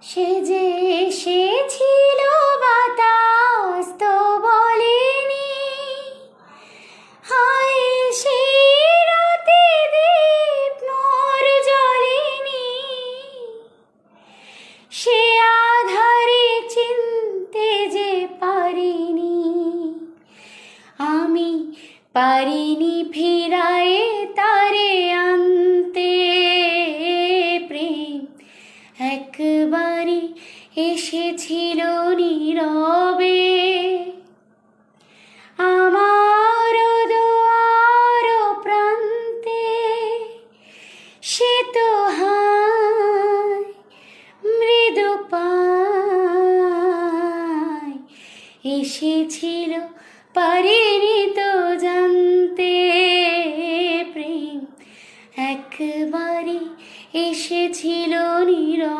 সে যে এসেছিল বাতাস তো বলেনি, হায় সেই রাতে দীপ মোর জ্বলেনি। সে আধারে চিনতে যে পারিনি, আমি পারিনি ফিরায়ে তারে আনতে। প্রেম একবারে এসেছিল নীরবে আমার দুয়ার প্রান্তে। সে তো হায় মৃদু পায় এসেছিল, পারিনি তো জানতে। প্রেম একবারে এসেছিল নীরবে।